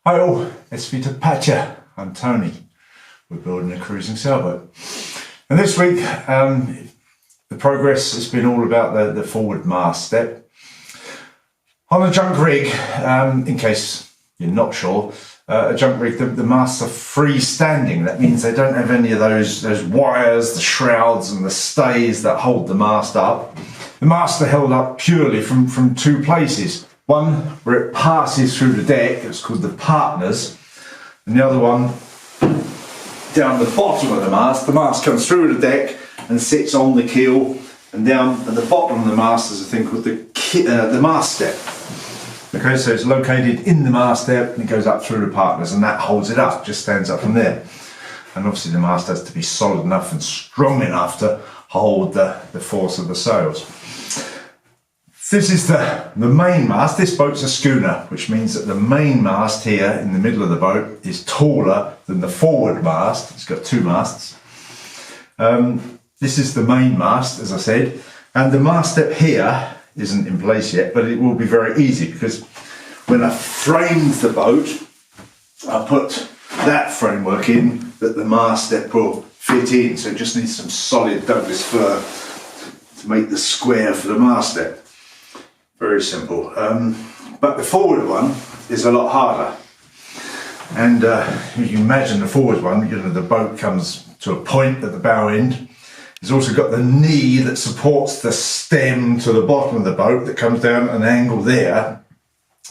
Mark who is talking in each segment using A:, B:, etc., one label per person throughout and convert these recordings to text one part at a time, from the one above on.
A: Hi all, it's Tapatya. I'm Tony. We're building a cruising sailboat. And this week, the progress has been all about the forward mast step. On a junk rig, in case you're not sure, a junk rig, the masts are freestanding. That means they don't have any of those wires, the shrouds and the stays that hold the mast up. The masts are held up purely from two places. One where it passes through the deck, it's called the partners, and the other one down the bottom of the mast. The mast comes through the deck and sits on the keel, and down at the bottom of the mast is a thing called the mast step. Okay, so it's located in the mast step and it goes up through the partners, and that holds it up, just stands up from there. And obviously the mast has to be solid enough and strong enough to hold the force of the sails. This is the main mast. This boat's a schooner, which means that the main mast here in the middle of the boat is taller than the forward mast. It's got two masts. This is the main mast, as I said, and the mast step here isn't in place yet, but it will be very easy because when I framed the boat, I put that framework in that the mast step will fit in. So it just needs some solid Douglas fir to make the square for the mast step. Very simple, but the forward one is a lot harder. And you can imagine the forward one, the boat comes to a point at the bow end. It's also got the knee that supports the stem to the bottom of the boat that comes down at an angle there.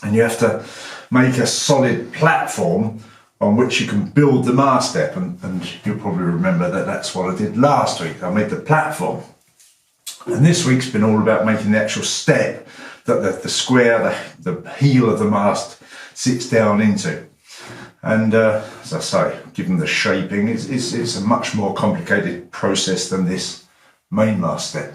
A: And you have to make a solid platform on which you can build the mast step. And you'll probably remember that that's what I did last week. I made the platform. And this week's been all about making the actual step that the square, the heel of the mast sits down into. And as I say, given the shaping, it's a much more complicated process than this main mast step.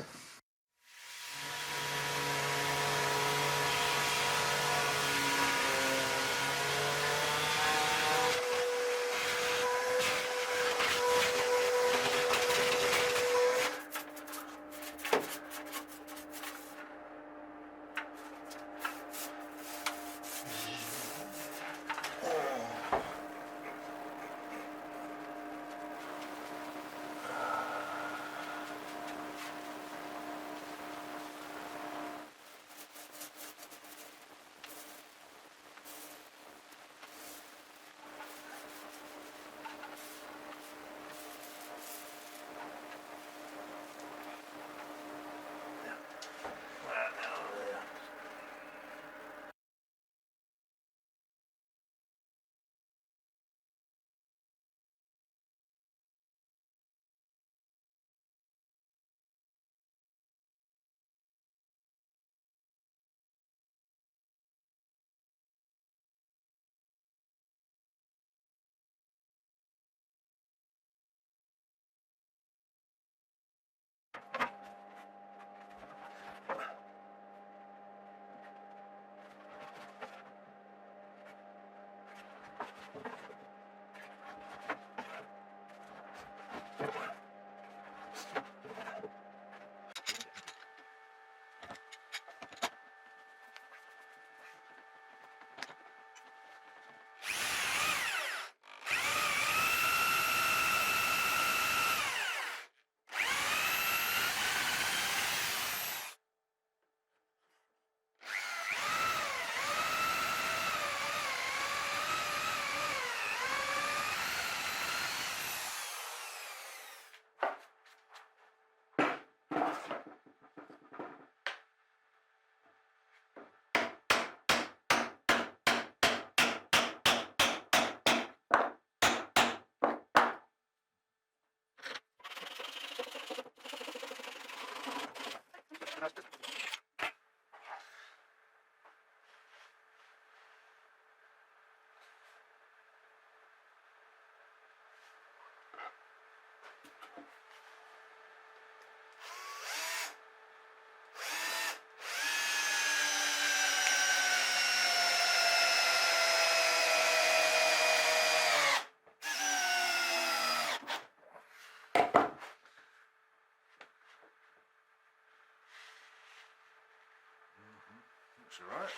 A: Looks all right.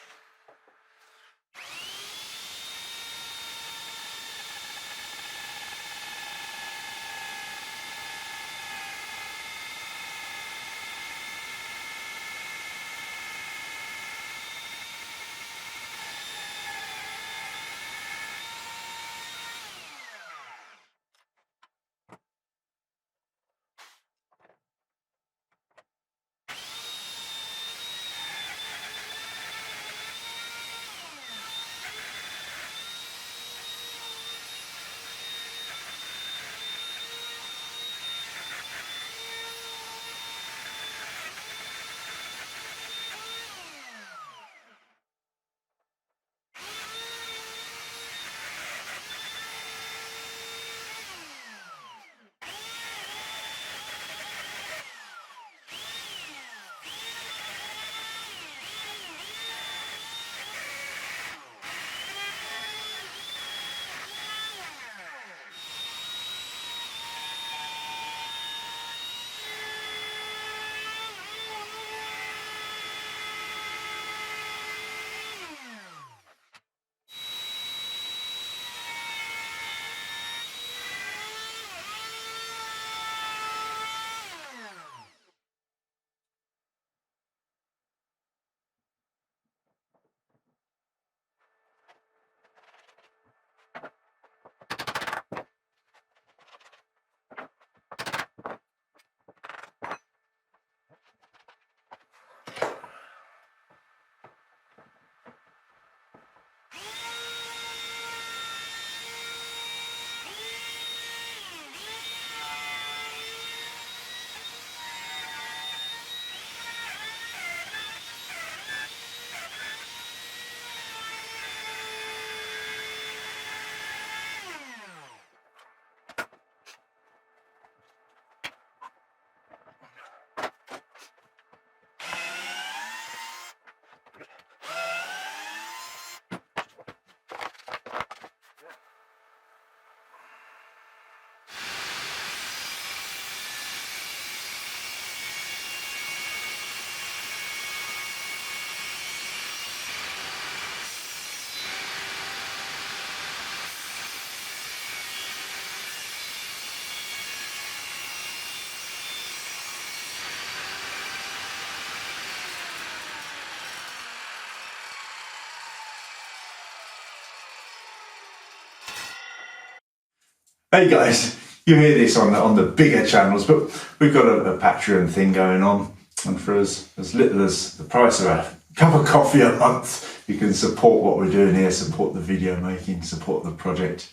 A: Hey guys, you hear this on the bigger channels, but we've got a Patreon thing going on, and for as little as the price of a cup of coffee a month, you can support what we're doing here, support the video making, support the project.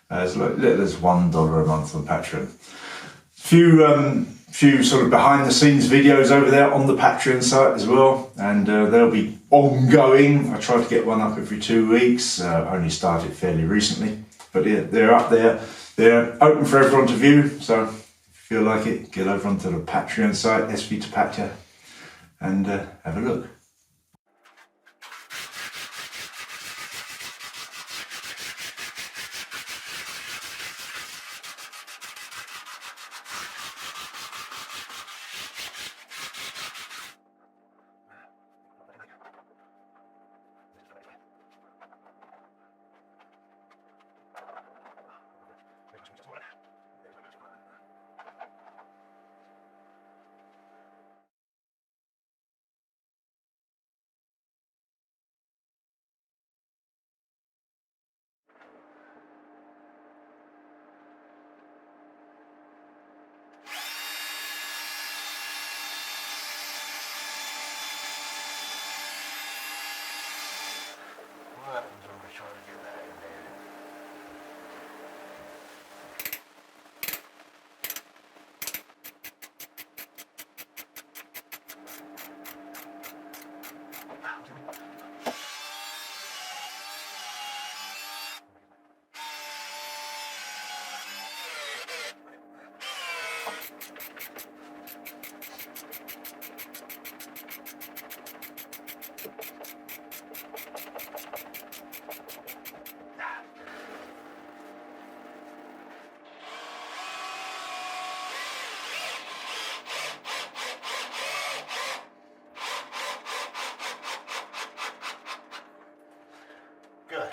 A: As little as $1 a month on Patreon. Few sort of behind the scenes videos over there on the Patreon site as well, and they'll be ongoing. I try to get one up every 2 weeks. Only started fairly recently, but yeah, they're up there. They're open for everyone to view, so if you feel like it, get over onto the Patreon site, SV Tapatya, and have a look. Good.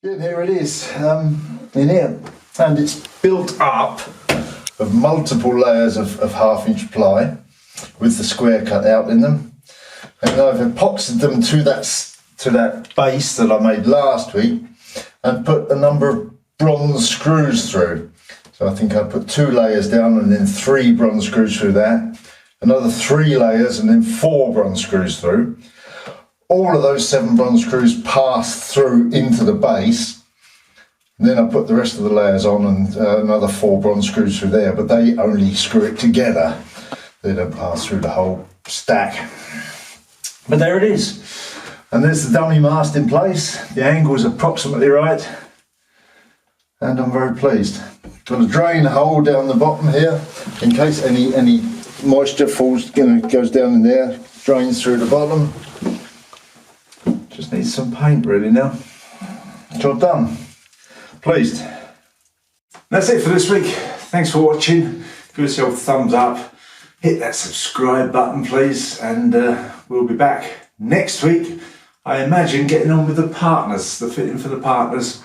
B: Yeah, here it is, in here, and it's built up of multiple layers of 1/2 inch ply with the square cut out in them, and I've epoxied them to that base that I made last week and put a number of bronze screws through. So I think I put 2 layers down and then 3 bronze screws through that, another 3 layers and then 4 bronze screws through. All of those 7 bronze screws pass through into the base. And then I put the rest of the layers on and another 4 bronze screws through there, but they only screw it together. They don't pass through the whole stack. But there it is. And there's the dummy mast in place. The angle is approximately right. And I'm very pleased. Got a drain hole down the bottom here in case any moisture falls, goes down in there, drains through the bottom. Just needs some paint really now. Job done. Pleased.
A: That's it for this week. Thanks for watching. Give us your thumbs up. Hit that subscribe button, please, and we'll be back next week. I imagine getting on with the partners, the fitting for the partners.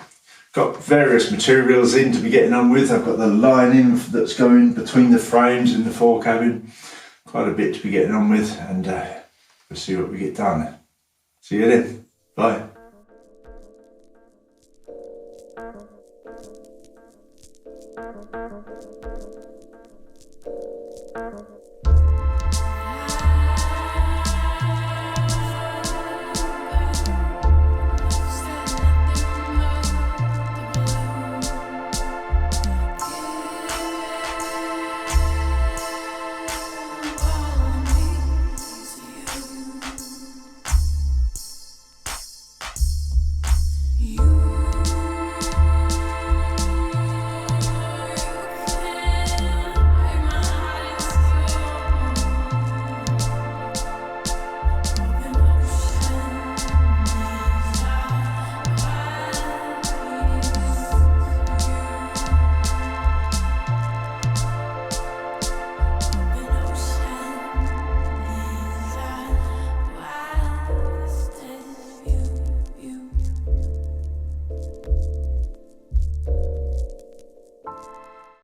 A: Got various materials in to be getting on with. I've got the lining that's going between the frames in the fore cabin. Quite a bit to be getting on with, and we'll see what we get done. See you then. Bye.